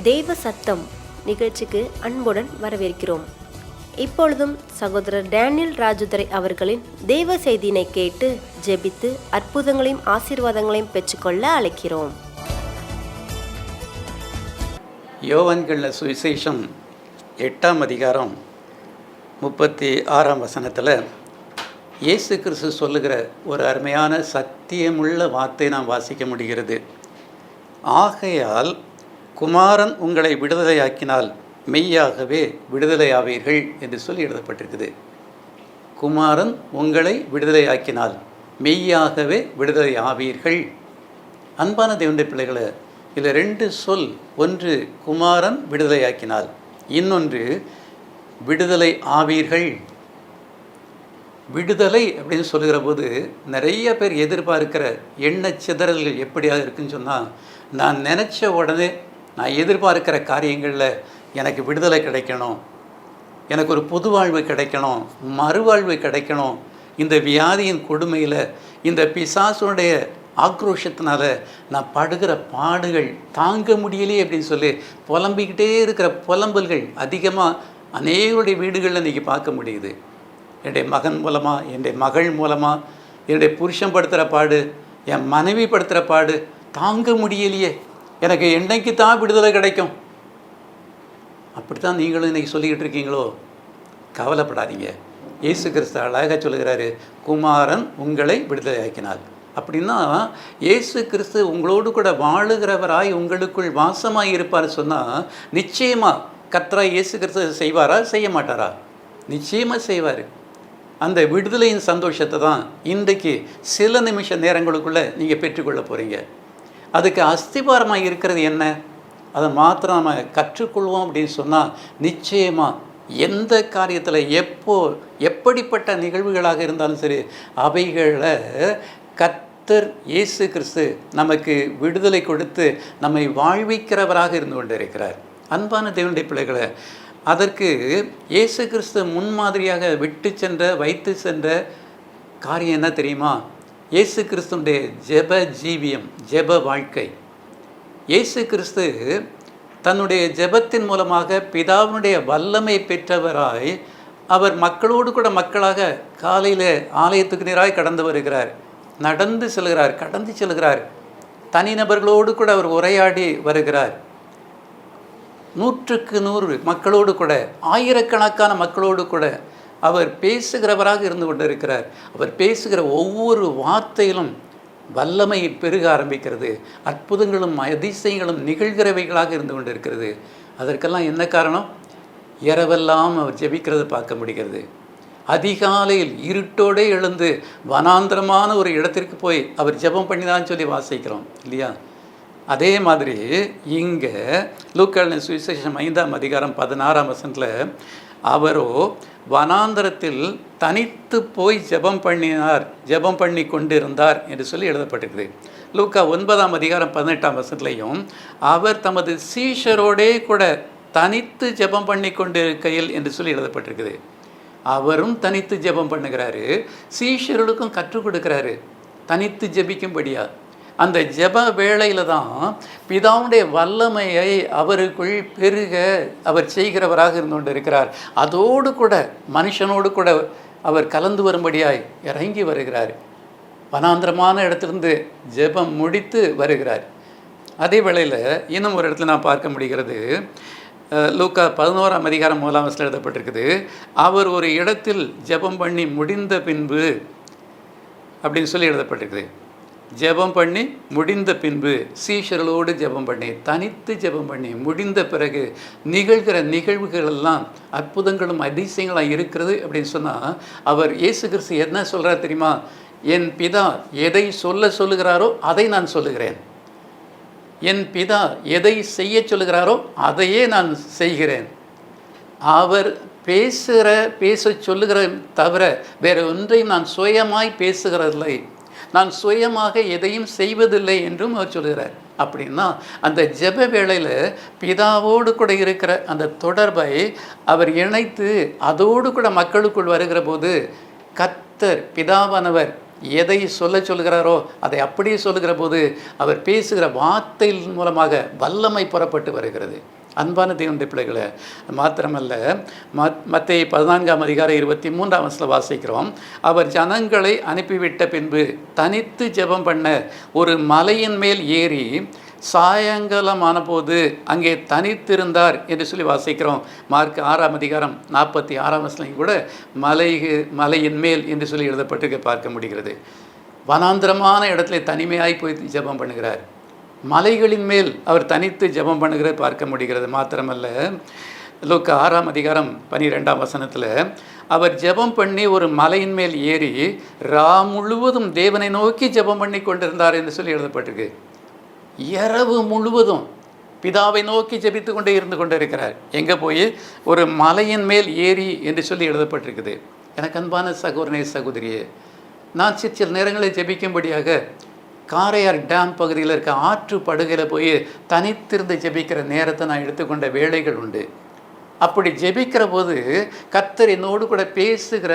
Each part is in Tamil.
தெய்வ சத்தம் நிகழ்ச்சிக்கு அன்புடன் வரவேற்கிறோம். இப்பொழுதும் சகோதரர் டேனியல் ராஜதுரை அவர்களின் தெய்வ செய்தியினை கேட்டு ஜெபித்து அற்புதங்களையும் ஆசீர்வாதங்களையும் பெற்றுக்கொள்ள அழைக்கிறோம். யோவான்கள சுவிசேஷம் 8ஆம் அதிகாரம் 36ஆம் வசனத்தில் இயேசு கிறிஸ்து சொல்லுகிற ஒரு அருமையான சத்தியமுள்ள வார்த்தை நாம் வாசிக்க முடிகிறது. ஆகையால் குமாரன் உங்களை விடுதலையாக்கினால் மெய்யாகவே விடுதலையாவீர்கள் என்று சொல்லி எழுதப்பட்டிருக்குது. குமாரன் உங்களை விடுதலையாக்கினால் மெய்யாகவே விடுதலை ஆவீர்கள். அன்பான தேவனுடைய பிள்ளைகளை, இதில் 2 சொல். ஒன்று குமாரன் விடுதலையாக்கினால், இன்னொன்று விடுதலை ஆவீர்கள். விடுதலை அப்படின்னு சொல்லுகிற போது நிறைய பேர் எதிர்பார்க்கிற எண்ண சிதறல்கள் எப்படியாக இருக்குன்னு சொன்னால், நான் நினச்ச உடனே நான் எதிர்பார்க்கிற காரியங்களில் எனக்கு விடுதலை கிடைக்கணும், எனக்கு ஒரு புது வாழ்வு கிடைக்கணும், மறுவாழ்வு கிடைக்கணும், இந்த வியாதியின் கொடுமையில், இந்த பிசாசுடைய ஆக்ரோஷத்தினால நான் படுகிற பாடுகள் தாங்க முடியலையே அப்படின்னு சொல்லி புலம்பிக்கிட்டே இருக்கிற புலம்பல்கள் அதிகமாக அநேகருடைய வீடுகளில் இன்றைக்கி பார்க்க முடியுது. என்னுடைய மகன் மூலமாக, என்னுடைய மகள் மூலமாக, என்னுடைய புருஷன் படுத்துகிற பாடு, என் மனைவி படுத்துகிற பாடு தாங்க முடியலையே, எனக்கு என்னைக்கு தான் விடுதலை கிடைக்கும். அப்படித்தான் நீங்களும் இன்றைக்கி சொல்லிக்கிட்டு இருக்கீங்களோ? கவலைப்படாதீங்க. இயேசு கிறிஸ்து அழகாக சொல்லுகிறாரு, குமாரன் உங்களை விடுதலை ஆக்கினார். அப்படின்னா இயேசு கிறிஸ்து உங்களோடு கூட வாழுகிறவராய் உங்களுக்குள் வாசமாக இருப்பார் சொன்னால், நிச்சயமாக கர்த்தராய் இயேசு கிறிஸ்து செய்வாரா, செய்ய மாட்டாரா? நிச்சயமாக செய்வார். அந்த விடுதலையின் சந்தோஷத்தை தான் இன்றைக்கு சில நிமிஷ நேரங்களுக்குள்ளே நீங்கள் பெற்றுக்கொள்ள போகிறீங்க. அதுக்கு அஸ்திபாரமாக இருக்கிறது என்ன? அதை மாத்திரம் நம்ம கற்றுக்கொள்வோம் அப்படின்னு சொன்னால், நிச்சயமாக எந்த காரியத்தில் எப்படிப்பட்ட நிகழ்வுகளாக இருந்தாலும் சரி, அவைகளை கர்த்தர் இயேசு கிறிஸ்து நமக்கு விடுதலை கொடுத்து நம்மை வாழ்விக்கிறவராக இருந்து கொண்டிருக்கிறார். அன்பான தேவனுடைய பிள்ளைகளை, அதற்கு இயேசு கிறிஸ்து முன்மாதிரியாக வைத்து சென்ற காரியம் என்ன தெரியுமா? இயேசு கிறிஸ்துடைய ஜெப ஜீவியம், ஜெப வாழ்க்கை. இயேசு கிறிஸ்து தன்னுடைய ஜெபத்தின் மூலமாக பிதாவினுடைய வல்லமை பெற்றவராய் அவர் மக்களோடு கூட மக்களாக காலையில் ஆலயத்துக்கு நேராய் கடந்து வருகிறார், நடந்து செல்கிறார், கடந்து செல்கிறார். தனிநபர்களோடு கூட அவர் உரையாடி வருகிறார். 100க்கு 100 மக்களோடு கூட, ஆயிரக்கணக்கான மக்களோடு கூட அவர் பேசுகிறவராக இருந்து கொண்டு இருக்கிறார். அவர் பேசுகிற ஒவ்வொரு வார்த்தையிலும் வல்லமை பெருக ஆரம்பிக்கிறது. அற்புதங்களும் அதிசயங்களும் நிகழ்கிறவைகளாக இருந்து கொண்டு இருக்கிறது. அதற்கெல்லாம் என்ன காரணம்? இரவெல்லாம் அவர் ஜெபிக்கிறத பார்க்க முடிகிறது. அதிகாலையில் இருட்டோடே எழுந்து வனாந்திரமான ஒரு இடத்திற்கு போய் அவர் ஜெபம் பண்ணிதான் சொல்லி வாசிக்கிறோம் இல்லையா? அதே மாதிரி இங்கே லூக்கா சுவிசேஷம் 5ஆம் அதிகாரம் 16ஆம் வசனத்தில் அவரோ வனாந்தரத்தில் தனித்து போய் ஜெபம் பண்ணி கொண்டிருந்தார் என்று சொல்லி எழுதப்பட்டிருக்குது. லூக்கா 9ஆம் அதிகாரம் 18ஆம் வசனத்திலையும் அவர் தமது சீஷரோடே கூட தனித்து ஜெபம் பண்ணி கொண்டிருக்கையில் என்று சொல்லி எழுதப்பட்டிருக்குது. அவரும் தனித்து ஜெபம் பண்ணுகிறாரு, சீஷர்களுக்கும் கற்றுக் கொடுக்கிறாரு தனித்து ஜெபிக்கும்படியா. அந்த ஜெப வேளையில் தான் பிதாவுடைய வல்லமையை அவருக்குள் பெருக அவர் செய்கிறவராக இருந்து கொண்டு இருக்கிறார். அதோடு கூட மனுஷனோடு கூட அவர் கலந்து வரும்படியாய் இறங்கி வருகிறார். வனாந்திரமான இடத்திலிருந்து ஜெபம் முடித்து வருகிறார். அதே வேளையில் இன்னும் ஒரு இடத்துல நான் பார்க்க முடிகிறது. லூக்கா 11ஆம் அதிகாரம் 1ஆம் வசனத்தில் எழுதப்பட்டிருக்குது, அவர் ஒரு இடத்தில் ஜெபம் பண்ணி முடிந்த பின்பு அப்படின்னு சொல்லி எழுதப்பட்டிருக்குது. ஜெபம் பண்ணி முடிந்த பின்பு, சீஷர்களோடு ஜெபம் பண்ணி, தனித்து ஜெபம் பண்ணி முடிந்த பிறகு நிகழ்கிற நிகழ்வுகள் எல்லாம் அற்புதங்களும் அதிசயங்களாக இருக்கிறது அப்படின்னு சொன்னால், அவர் இயேசு கிறிஸ்து என்ன சொல்கிறார் தெரியுமா? என் பிதா எதை சொல்லுகிறாரோ அதை நான் சொல்லுகிறேன், என் பிதா எதை செய்ய சொல்லுகிறாரோ அதையே நான் செய்கிறேன். அவர் பேச சொல்லுகிற தவிர வேறு ஒன்றையும் நான் சுயமாய் பேசுகிறதில்லை, நான் சுயமாக எதையும் செய்வதில்லை என்றும் அவர் சொல்கிறார். அப்படின்னா அந்த ஜெப வேளையில் பிதாவோடு கூட இருக்கிற அந்த தொடர்பை அவர் இணைத்து அதோடு கூட மக்களுக்குள் வருகிற போது கர்த்தர் பிதாவானவர் எதை சொல்லுகிறாரோ அதை அப்படியே சொல்லுகிற போது அவர் பேசுகிற வார்த்தையின் மூலமாக வல்லமை புறப்பட்டு வருகிறது. அன்பான தேவனுடைய பிள்ளைகளை, மாத்திரமல்ல, மத்தேயு 14:23 வாசிக்கிறோம். அவர் ஜனங்களை அனுப்பிவிட்ட பின்பு தனித்து ஜெபம் பண்ண ஒரு மலையின் மேல் ஏறி சாயங்காலமான போது அங்கே தனித்திருந்தார் என்று சொல்லி வாசிக்கிறோம். மார்க் 6:46 கூட மலையின் மேல் என்று சொல்லி எழுதப்பட்டு பார்க்க முடிகிறது. வனாந்திரமான இடத்துல தனிமையாய் போய் ஜெபம் பண்ணுகிறார். மலைகளின் மேல் அவர் தனித்து ஜெபம் பண்ணுகிறத பார்க்க முடிகிறது. மாத்திரமல்ல, லூக்கா 6:12 அவர் ஜெபம் பண்ணி ஒரு மலையின் மேல் ஏறி முழுவதும் தேவனை நோக்கி ஜெபம் பண்ணி கொண்டிருந்தார் என்று சொல்லி எழுதப்பட்டிருக்கு. இரவு முழுவதும் பிதாவை நோக்கி ஜெபித்து கொண்டே இருந்து கொண்டே இருக்கிறார். எங்கே போய்? ஒரு மலையின் மேல் ஏறி என்று சொல்லி எழுதப்பட்டிருக்குது. எனக்கு அன்பான சகோதரனே, சகோதரியே, நான் சில நேரங்களில் ஜெபிக்கும்படியாக காரையார் டேம் பகுதியில் இருக்க ஆற்று படுகையில் போய் தனித்திருந்து ஜெபிக்கிற நேரத்தை நான் எடுத்துக்கொண்ட வேளைகள் உண்டு. அப்படி ஜெபிக்கிற போது கர்த்தர் என்னோடு கூட பேசுகிற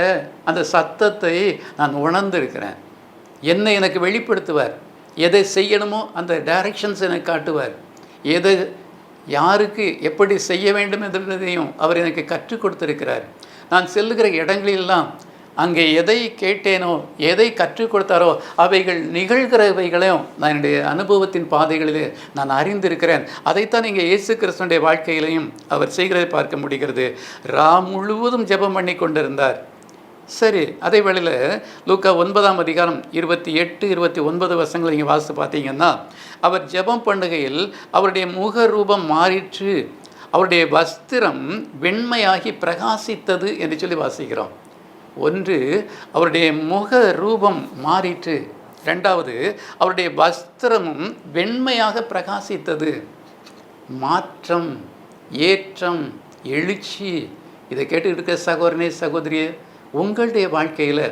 அந்த சத்தத்தை நான் உணர்ந்திருக்கிறேன். என்னை எனக்கு வெளிப்படுத்துவார். எதை செய்யணுமோ அந்த டைரக்ஷன்ஸ் எனக்கு காட்டுவார். எதை யாருக்கு எப்படி செய்ய வேண்டும் என்பதையும் அவர் எனக்கு கற்றுக் கொடுத்திருக்கிறார். நான் செல்லுகிற இடங்களெல்லாம் அங்கே எதை கேட்டேனோ, எதை கற்றுக் கொடுத்தாரோ அவைகள் நிகழ்கிறவைகளையும் நான் என்னுடைய அனுபவத்தின் பாதைகளிலே நான் அறிந்திருக்கிறேன். அதைத்தான் இங்கே இயேசு கிறிஸ்துடைய வாழ்க்கையிலையும் அவர் செய்கிறதை பார்க்க முடிகிறது. முழுவதும் ஜெபம் பண்ணி கொண்டிருந்தார். சரி, அதே வேளையில் லூக்கா 9:28-29 நீங்கள் வாசித்து பார்த்தீங்கன்னா, அவர் ஜெபம் பண்ணுகையில் அவருடைய முக ரூபம் மாறிற்று, அவருடைய வஸ்திரம் வெண்மையாகி பிரகாசித்தது என்று சொல்லி வாசிக்கிறோம். ஒன்று, அவருடைய முக ரூபம் மாறிற்று. ரெண்டாவது, அவருடைய வஸ்திரமும் வெண்மையாக பிரகாசித்தது. மாற்றம், ஏற்றம், எழுச்சி. இதை கேட்டுக்கிட்டு இருக்க சகோதரனே, சகோதரியே, உங்களுடைய வாழ்க்கையில்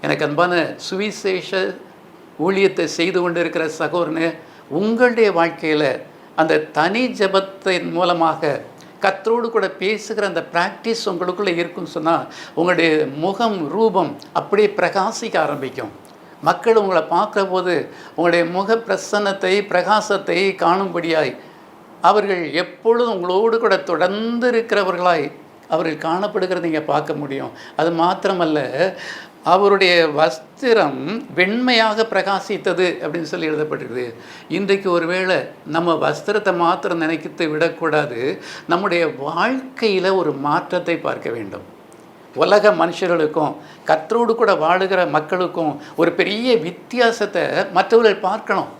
எனக்கு அன்பான சுவிசேஷ ஊழியத்தை செய்து கொண்டு இருக்கிற சகோதரனே, உங்களுடைய வாழ்க்கையில் அந்த தனி ஜெபத்தின் மூலமாக கர்த்தரோடு கூட பேசுகிற அந்த ப்ராக்டிஸ் உங்களுக்குள்ளே இருக்குன்னு சொன்னால் உங்களுடைய முகம் ரூபம் அப்படியே பிரகாசிக்க ஆரம்பிக்கும். மக்கள் உங்களை பார்க்குற போது உங்களுடைய முக பிரசன்னத்தை, பிரகாசத்தை காணும்படியாய் அவர்கள் எப்பொழுதும் உங்களோடு கூட தொடர்ந்து இருக்கிறவர்களாய் அவர்கள் காணப்படுகிறத நீங்கள் பார்க்க முடியும். அது மாத்திரமல்ல, அவருடைய வஸ்திரம் வெண்மையாக பிரகாசித்தது அப்படின்னு சொல்லி எழுதப்பட்டிருக்குது. இன்றைக்கு ஒருவேளை நம்ம வஸ்திரத்தை மாத்திரம் நினைத்து விடக்கூடாது, நம்முடைய வாழ்க்கையில் ஒரு மாற்றத்தை பார்க்க வேண்டும். உலக மனுஷர்களுக்கும் கர்த்தரோடு கூட வாழுகிற மக்களுக்கும் ஒரு பெரிய வித்தியாசத்தை மற்றவர்கள் பார்க்கணும்.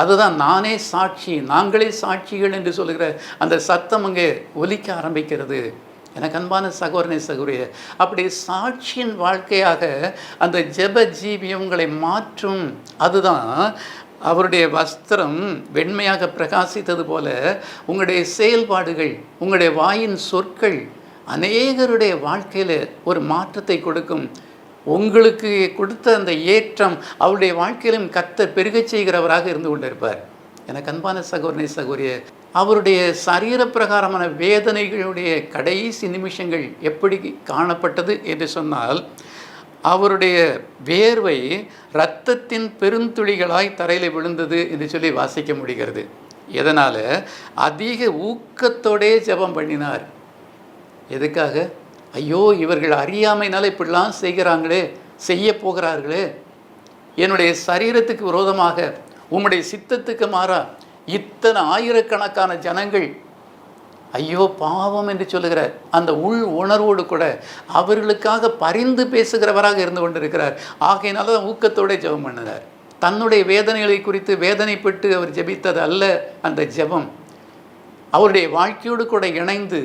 அதுதான் நானே சாட்சி, நாங்களே சாட்சிகள் என்று சொல்லுகிற அந்த சத்தம் அங்கே ஒலிக்க ஆரம்பிக்கிறது. எனக்கு அன்பான சகோதரனே, சகோதரியே, அப்படி சாட்சியின் வாழ்க்கையாக அந்த ஜெப ஜீவியம் உங்களை மாற்றும். அதுதான் அவருடைய வஸ்திரம் வெண்மையாக பிரகாசித்தது போல உங்களுடைய செயல்பாடுகள், உங்களுடைய வாயின் சொற்கள் அநேகருடைய வாழ்க்கையில் ஒரு மாற்றத்தை கொடுக்கும். உங்களுக்கு கொடுத்த அந்த ஏற்றம் அவருடைய வாழ்க்கையிலும் கர்த்தர் பெருகச் செய்கிறவராக இருந்து கொண்டிருப்பார். எனக்கு அன்பான சகோதரனே, சகோதரியே, அவருடைய சரீர பிரகாரமான வேதனைகளுடைய கடைசி நிமிஷங்கள் எப்படி காணப்பட்டது என்று சொன்னால், அவருடைய வேர்வை இரத்தத்தின் பெருந்துளிகளாய் தரையில் விழுந்தது என்று சொல்லி வாசிக்க முடிகிறது. எதனால்? அதிக ஊக்கத்தோடே ஜெபம் பண்ணினார். எதுக்காக? ஐயோ, இவர்கள் அறியாமைனால இப்படிலாம் செய்கிறாங்களே, செய்ய போகிறார்களே, என்னுடைய சரீரத்துக்கு விரோதமாக, உம்முடைய சித்தத்துக்கு மாறா இத்தனை ஆயிரக்கணக்கான ஜனங்கள் ஐயோ பாவம் என்று சொல்லுகிற அந்த உள் உணர்வோடு கூட அவர்களுக்காக பரிந்து பேசுகிறவராக இருந்து கொண்டிருக்கிறார். ஆகையினால தான் ஊக்கத்தோடு ஜெபம் பண்ணினார். தன்னுடைய வேதனைகளை குறித்து வேதனைப்பட்டு அவர் ஜெபித்தது அல்ல அந்த ஜெபம். அவருடைய வாழ்க்கையோடு கூட இணைந்து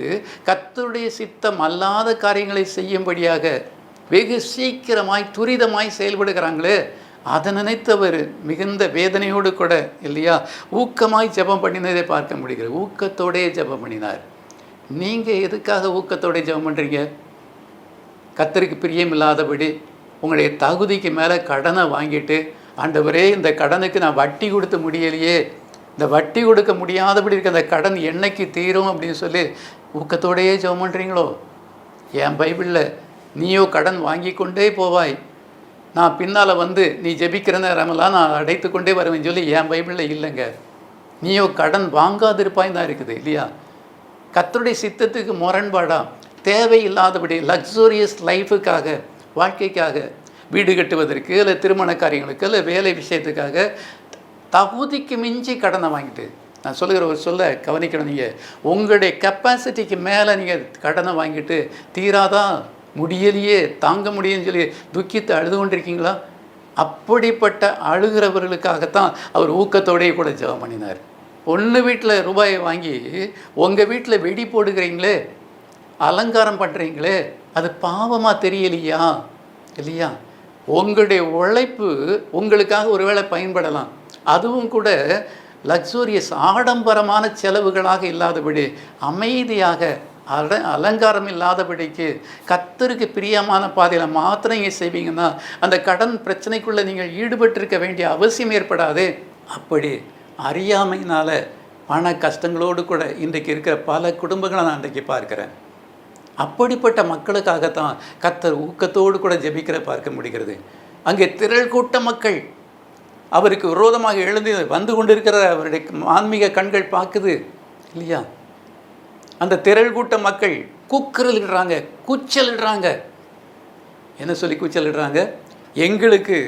கர்த்தருடைய சித்தம் அல்லாத காரியங்களை செய்யும்படியாக வெகு சீக்கிரமாய் துரிதமாய் செயல்படுகிறாங்களே, அதை நினைத்தவர் மிகுந்த வேதனையோடு கூட இல்லையா ஊக்கமாய் ஜெபம் பண்ணினதை பார்க்க முடிகிறது. ஊக்கத்தோடே ஜெபம் பண்ணினார். நீங்கள் எதுக்காக ஊக்கத்தோடே ஜெபம் பண்ணுறீங்க? கர்த்தருக்கு பிரியமில்லாதபடி உங்களுடைய தகுதிக்கு மேலே கடனை வாங்கிட்டு, ஆண்டவரே இந்த கடனுக்கு நான் வட்டி கொடுத்து முடியலையே, இந்த வட்டி கொடுக்க முடியாதபடி இருக்க அந்த கடன் என்னைக்கு தீரும் அப்படின்னு சொல்லி ஊக்கத்தோடையே ஜெபம் பண்ணுறீங்களோ? என் பைபிளில் நீயோ கடன் வாங்கி கொண்டே போவாய், நான் பின்னால் வந்து நீ ஜெபிக்கிற நேரமெல்லாம் நான் அடைத்து கொண்டே வருவேன்னு சொல்லி என் பைபிளில் இல்லைங்க. நீயோ கடன் வாங்காதிருப்பாய் தான் இருக்குது இல்லையா? கர்த்தருடைய சித்தத்துக்கு முரண்பாடாக தேவையில்லாதபடி லக்ஸூரியஸ் லைஃபுக்காக, வாழ்க்கைக்காக, வீடு கட்டுவதற்கு இல்லை திருமண காரியங்களுக்கு இல்லை வேலை விஷயத்துக்காக தகுதிக்கு மிஞ்சி கடனை வாங்கிட்டு, நான் சொல்லுகிற ஒரு சொல்ல கவனிக்கணும், நீங்கள் உங்களுடைய கெப்பாசிட்டிக்கு மேலே நீங்கள் கடனை வாங்கிட்டு தீராதான் முடியலையே தாங்க முடியும்னு சொல்லி துக்கித்து அழுது கொண்டிருக்கீங்களா? அப்படிப்பட்ட அழுகிறவர்களுக்காகத்தான் அவர் ஊக்கத்தோடையே கூட ஜெபம் பண்ணினார். பொண்ணு வீட்டில் ரூபாயை வாங்கி உங்கள் வீட்டில் வெடி போடுகிறீங்களே, அலங்காரம் பண்ணுறீங்களே, அது பாவமாக தெரியலையா? இல்லையா? உங்களுடைய உழைப்பு உங்களுக்காக ஒருவேளை பயன்படலாம், அதுவும் கூட லக்ஸூரியஸ் ஆடம்பரமான செலவுகளாக இல்லாதபடி அமைதியாக அலங்காரம் இல்லாதபடிக்கு கர்த்தருக்கு பிரியமான பாதையில் மாத்திரம் நீங்கள் செய்வீங்கன்னா அந்த கடன் பிரச்சனைக்குள்ளே நீங்கள் ஈடுபட்டிருக்க வேண்டிய அவசியம் ஏற்படாதே. அப்படி அறியாமையினால் பண கஷ்டங்களோடு கூட இன்றைக்கு இருக்கிற பல குடும்பங்களை நான் இன்றைக்கு பார்க்குறேன். அப்படிப்பட்ட மக்களுக்காகத்தான் கர்த்தர் ஊக்கத்தோடு கூட ஜெபிக்கிற பார்க்க முடிகிறது. அங்கே திரள் கூட்ட மக்கள் அவருக்கு விரோதமாக எழுந்து வந்து கொண்டிருக்கிற அவருடைய ஆன்மீக கண்கள் பார்க்குது இல்லையா? அந்த திரள் கூட்ட மக்கள் கூக்குரலிடுறாங்க, கூச்சலிடுறாங்க. என்ன சொல்லி கூச்சலிடுறாங்க? எங்களுக்கு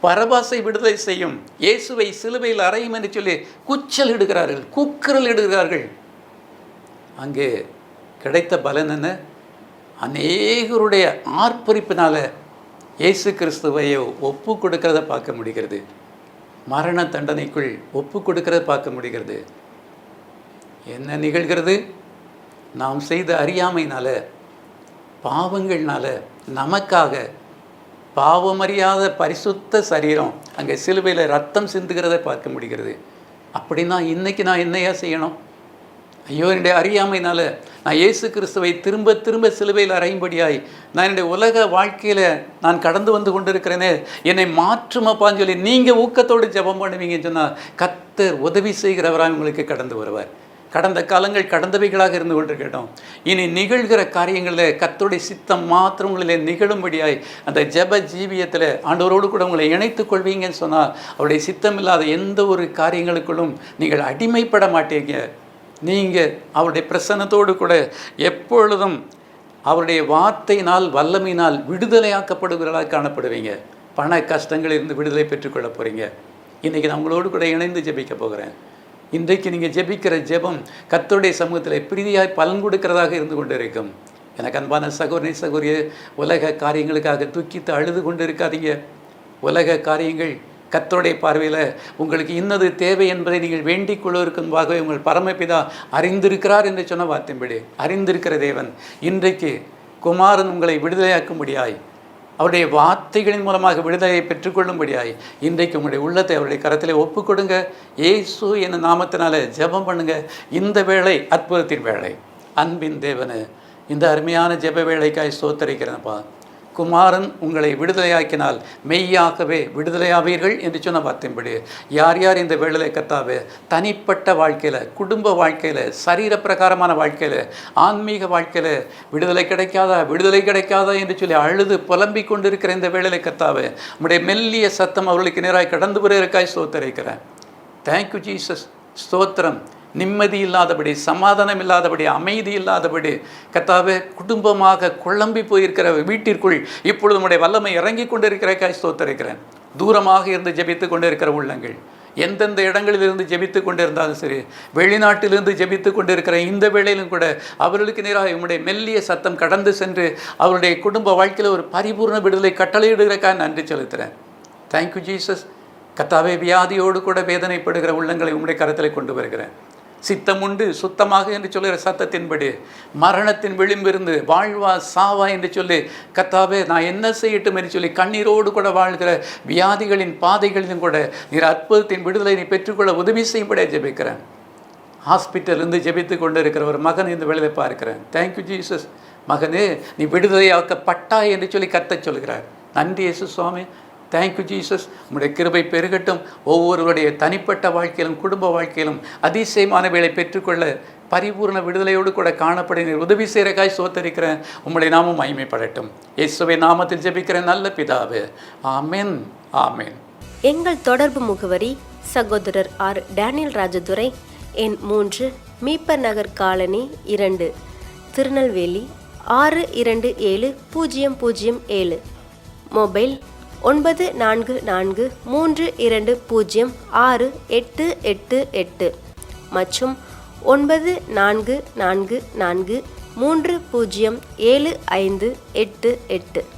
பரபாசை விடுதலை செய்யும், இயேசுவை சிலுவையில் அறையும் என்று சொல்லி கூச்சலிடுகிறார்கள், கூக்குரலிடுகிறார்கள். அங்கே கிடைத்த பலன் என்ன? அநேகருடைய ஆர்ப்பரிப்பினால் இயேசு கிறிஸ்துவையோ ஒப்பு கொடுக்கிறத பார்க்க முடிகிறது. மரண தண்டனைக்குள் ஒப்பு கொடுக்கிறத பார்க்க முடிகிறது. என்ன நிகழ்கிறது? நாம் செய்த அறியாமையினால, பாவங்கள்னால நமக்காக பாவமறியாத பரிசுத்த சரீரம் அங்கே சிலுவையில் ரத்தம் சிந்துகிறத பார்க்க முடிகிறது. அப்படின்னா இன்றைக்கி நான் என்னையா செய்யணும்? ஐயோ, என்னுடைய அறியாமையினால் நான் இயேசு கிறிஸ்துவை திரும்ப திரும்ப சிலுவையில் அறையும்படியாய் நான் என்னுடைய உலக வாழ்க்கையில் நான் கடந்து வந்து கொண்டிருக்கிறேனே, என்னை மாற்றுமப்பான்னு சொல்லி நீங்கள் ஊக்கத்தோடு ஜெபம் பண்ணுவீங்கன்னு சொன்னால் கர்த்தர் உதவி செய்கிறவராக உங்களுக்கு கடந்து வருவார். கடந்த காலங்கள் கடந்தவைகளாக இருந்து கொண்டிருக்கட்டும். இனி நிகழ்கிற காரியங்களில் கர்த்தருடைய சித்தம் மாத்திரம் உங்களில் நிகழும்படியாய் அந்த ஜெப ஜீவியத்தில் ஆண்டவரோடு கூட உங்களை இணைத்துக் கொள்வீங்கன்னு சொன்னால் அவருடைய சித்தம் இல்லாத எந்த ஒரு காரியங்களுக்குள்ளும் நீங்கள் அடிமைப்பட மாட்டீங்க. நீங்கள் அவருடைய பிரசன்னத்தோடு கூட எப்பொழுதும் அவருடைய வார்த்தையினால் வல்லமையினால் விடுதலையாக்கப்படுகிறவர்களாக காணப்படுவீங்க. பண கஷ்டங்களிலிருந்து விடுதலை பெற்றுக்கொள்ள போகிறீங்க. இன்றைக்கி நான் உங்களோடு கூட இணைந்து ஜெபிக்க போகிறேன். இன்றைக்கு நீங்கள் ஜெபிக்கிற ஜெபம் கர்த்தருடைய சமூகத்தில் பிரீதியாய் பலன் கொடுக்கிறதாக இருந்து கொண்டு இருக்கும். எனக்கு அன்பான சகோதரி சகோதரிய, உலக காரியங்களுக்காக துக்கித்து அழுது கொண்டு இருக்காதீங்க. உலக காரியங்கள் கர்த்தருடைய பார்வையில் உங்களுக்கு இன்னது தேவை என்பதை நீங்கள் வேண்டிக் கொள்வதற்கும்பாகவே உங்கள் பரமபிதா அறிந்திருக்கிறார் என்று சொன்ன வார்த்தையின்படி அறிந்திருக்கிற தேவன் இன்றைக்கு குமாரன் உங்களை விடுதலையாக்கும்படியாய், அவருடைய வார்த்தைகளின் மூலமாக விடுதலையை பெற்றுக்கொள்ளும்படியாய் இன்றைக்கு உங்களுடைய உள்ளத்தை அவருடைய கரத்திலே ஒப்பு கொடுங்க. இயேசு என்ற நாமத்தினால ஜெபம் பண்ணுங்க. இந்த வேளை அற்புதத்தின் வேளை. அன்பின் தேவனே, இந்த அருமையான ஜெப வேளைக்காய் ஸ்தோத்திரிக்கிறேன்ப்பா. குமாரன் உங்களை விடுதலையாக்கினால் மெய்யாகவே விடுதலையாவீர்கள் என்று சொன்ன வார்த்தையின்படி யார் யார் இந்த வேளையிலே கர்த்தாவே தனிப்பட்ட வாழ்க்கையில், குடும்ப வாழ்க்கையில், சரீர பிரகாரமான வாழ்க்கையில், ஆன்மீக வாழ்க்கையில் விடுதலை கிடைக்காதா என்று சொல்லி அழுது புலம்பிக் கொண்டிருக்கிற இந்த வேளையிலே கர்த்தாவே உம்முடைய மெல்லிய சத்தம் அவர்களுக்கு நேராய் கடந்து வருவதற்காய் ஸ்தோத்திரிக்கிறேன். Thank you Jesus. ஸ்தோத்திரம். நிம்மதி இல்லாதபடி, சமாதானம் இல்லாதபடி, அமைதி இல்லாதபடி கர்த்தாவே குடும்பமாக குழம்பி போயிருக்கிற வீட்டிற்குள் இப்பொழுது உம்முடைய வல்லமை இறங்கி கொண்டு இருக்கிறக்காய் ஸ்தோத்திரிக்கிறேன். தூரமாக இருந்து ஜெபித்து கொண்டு இருக்கிற உள்ளங்கள், எந்தெந்த இடங்களிலிருந்து ஜெபித்து கொண்டு இருந்தாலும் சரி, வெளிநாட்டிலிருந்து ஜெபித்து கொண்டு இருக்கிற இந்த வேளையிலும் கூட அவர்களுக்கு நேராக உம்முடைய மெல்லிய சத்தம் கடந்து சென்று அவருடைய குடும்ப வாழ்க்கையில் ஒரு பரிபூர்ண விடுதலை கட்டளையிடுகிறக்காக நன்றி செலுத்துகிறேன். Thank you Jesus. கர்த்தாவே, வியாதியோடு கூட வேதனைப்படுகிற உள்ளங்களை உம்முடைய கரத்தில் கொண்டு வருகிறேன். சித்தம் உண்டு சுத்தமாக என்று சொல்லுகிற சத்தத்தின்படி மரணத்தின் விளிம்பிருந்து வாழ்வா சாவா என்று சொல்லி கர்த்தாவே நான் என்ன செய்யட்டும் என்று சொல்லி கண்ணீரோடு கூட வாழ்கிற வியாதிகளின் பாதைகளிலும் கூட நீர் அற்புதத்தின் விடுதலை நீ பெற்றுக்கொள்ள உதவி செய்யும்படியாக ஜெபிக்கிறேன். ஹாஸ்பிட்டலிருந்து ஜெபித்து கொண்டு இருக்கிற ஒரு மகன் இந்த வேளையில பார்க்கிறேன். Thank you Jesus. மகனே, நீ விடுதலையாக்கப்பட்டாய் என்று சொல்லி கர்த்தர் சொல்கிறார். நன்றி இயேசு சுவாமி. Thank you Jesus. உம்முடைய கிருபை பெருகட்டும். ஒவ்வொருவருடைய தனிப்பட்ட வாழ்க்கையிலும் குடும்ப வாழ்க்கையிலும் அதிசயமான வேலை பெற்றுக்கொள்ள பரிபூர்ண விடுதலையோடு கூட காணப்பட நீர் உதவி செய்கிறக்காய் சோத்தரிக்கிறேன். உம்முடைய நாமம் மகிமைப்படட்டும். இயேசுவின் நாமத்தில் ஜெபிக்கிறேன் நல்ல பிதாவே. ஆமென், ஆமென். எங்கள் தொடர்பு முகவரி சகோதரர் ஆர் டேனியல் ராஜதுரை, எண் 3, மீப்பர் நகர் காலனி 2, திருநெல்வேலி 627007. மொபைல் 9443206888 மற்றும் 9444307588.